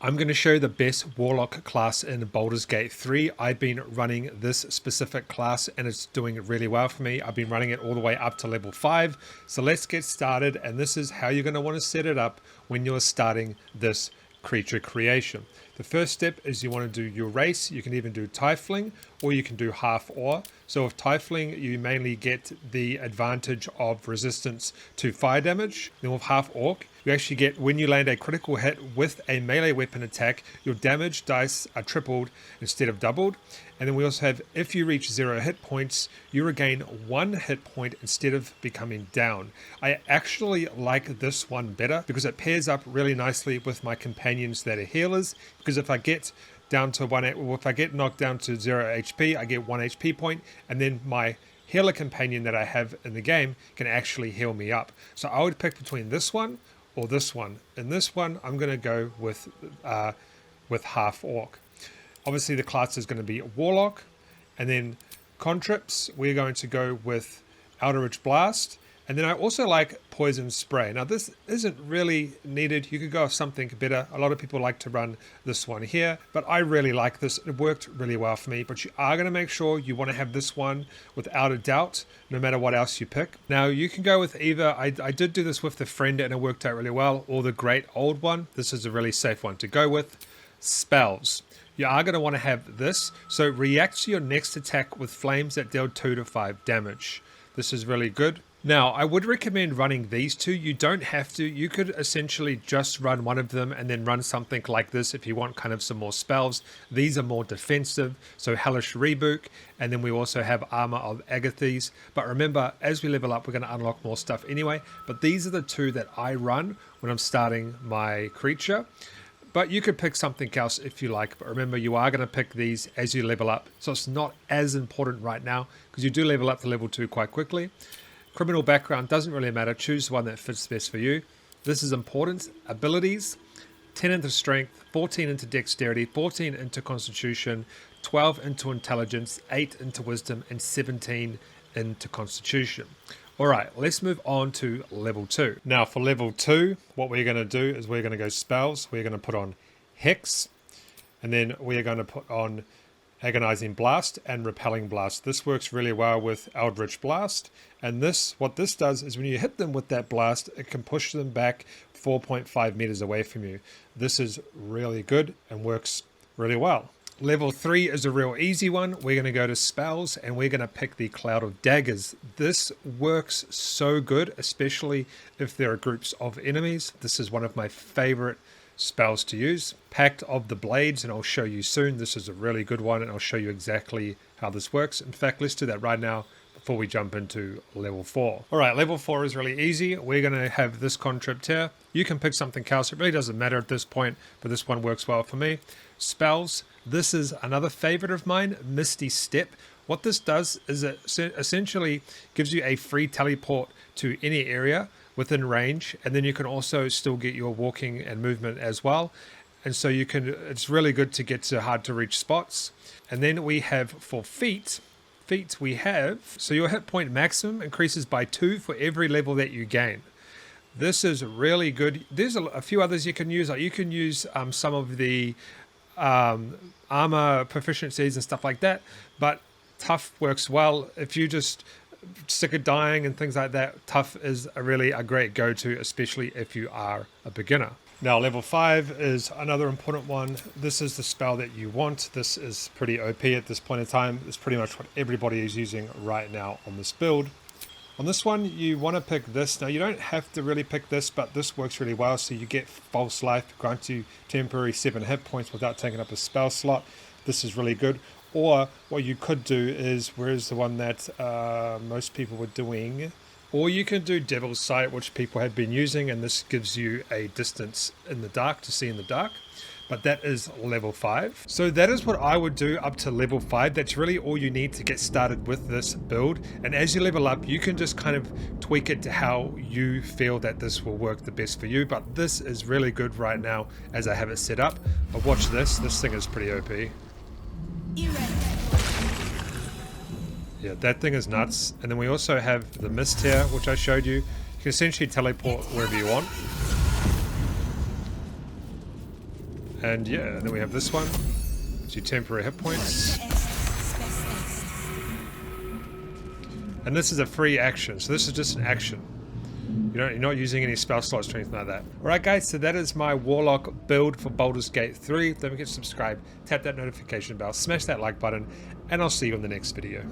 I'm going to show you the best Warlock class in Baldur's Gate 3. I've been running this specific class and it's doing really well for me. I've been running it all the way up to level 5. So let's get started, and this is how you're going to want to set it up when you're starting this creature creation. The first step is you want to do your race. You can either do Tiefling or you can do half orc. So with Tiefling, you mainly get the advantage of resistance to fire damage. Then with half orc, you actually get, when you land a critical hit with a melee weapon attack, your damage dice are tripled instead of doubled. And then we also have, if you reach 0 hit points, you regain 1 hit point instead of becoming down. I actually like this one better because it pairs up really nicely with my companions that are healers. Because if I get down to if I get knocked down to 0 HP, I get 1 HP point, and then my healer companion that I have in the game can actually heal me up. So I would pick between this one or this one. In this one, I'm going to go with half orc. Obviously, the class is going to be Warlock, and then contrips, we're going to go with Eldritch Blast, and then I also like Poison Spray. Now, this isn't really needed. You could go with something better. A lot of people like to run this one here, but I really like this. It worked really well for me, but you are going to make sure you want to have this one without a doubt, no matter what else you pick. Now, you can go with either, I did do this with the friend and it worked out really well, or the great old one. This is a really safe one to go with. Spells. You are going to want to have this. So react to your next attack with flames that deal 2 to 5 damage. This is really good. Now, I would recommend running these two. You don't have to. You could essentially just run one of them and then run something like this if you want kind of some more spells. These are more defensive. So Hellish Rebuke. And then we also have Armor of Agathes. But remember, as we level up, we're going to unlock more stuff anyway. But these are the two that I run when I'm starting my creature. But you could pick something else if you like. But remember, you are going to pick these as you level up. So it's not as important right now because you do level up to level 2 quite quickly. Criminal background doesn't really matter. Choose one that fits best for you. This is important. Abilities, 10 into strength, 14 into dexterity, 14 into constitution, 12 into intelligence, 8 into wisdom, and 17 into constitution. All right, let's move on to level 2. Now for level 2, what we're going to do is we're going to go spells. We're going to put on Hex, and then we're going to put on Agonizing Blast and Repelling Blast. This works really well with Eldritch Blast, and what this does is when you hit them with that blast, it can push them back 4.5 meters away from you. This is really good and works really well. Level 3 is a real easy one. We're going to go to spells and we're going to pick the Cloud of Daggers. This works so good, especially if there are groups of enemies. This is one of my favorite spells to use. Pact of the Blades, and I'll show you soon. This is a really good one and I'll show you exactly how this works. In fact, let's do that right now before we jump into level 4. All right, level 4 is really easy. We're going to have this contript here. You can pick something else. It really doesn't matter at this point, but this one works well for me. Spells. This is another favorite of mine, Misty Step. What this does is it essentially gives you a free teleport to any area within range, and then you can also still get your walking and movement as well. And so it's really good to get to hard to reach spots. And then we have for feet we have, so your hit point maximum increases by 2 for every level that you gain. This is really good. There's a few others you can use. Like you can use some of the armor proficiencies and stuff like that, but tough works well. If you just sick of dying and things like that, tough is really a great go-to, especially if you are a beginner. Now level 5 is another important one. This is the spell that you want. This is pretty OP at this point in time. It's pretty much what everybody is using right now on this build. On this one, you want to pick this. Now, you don't have to really pick this, but this works really well. So you get False Life, grant you temporary 7 hit points without taking up a spell slot. This is really good. Or what you could do is, where's the one that most people were doing? Or you can do Devil's Sight, which people have been using, and this gives you a distance in the dark to see in the dark. But that is level 5. So that is what I would do up to level 5. That's really all you need to get started with this build. And as you level up, you can just kind of tweak it to how you feel that this will work the best for you. But this is really good right now as I have it set up. But watch this. This thing is pretty OP. Yeah, that thing is nuts. And then we also have the mist here, which I showed you. You can essentially teleport wherever you want. And yeah, then we have this one. Gives you temporary hit points. And this is a free action, so this is just an action. You're not using any spell slots or anything like that. Alright guys, so that is my Warlock build for Baldur's Gate 3. Don't forget to subscribe, tap that notification bell, smash that like button, and I'll see you in the next video.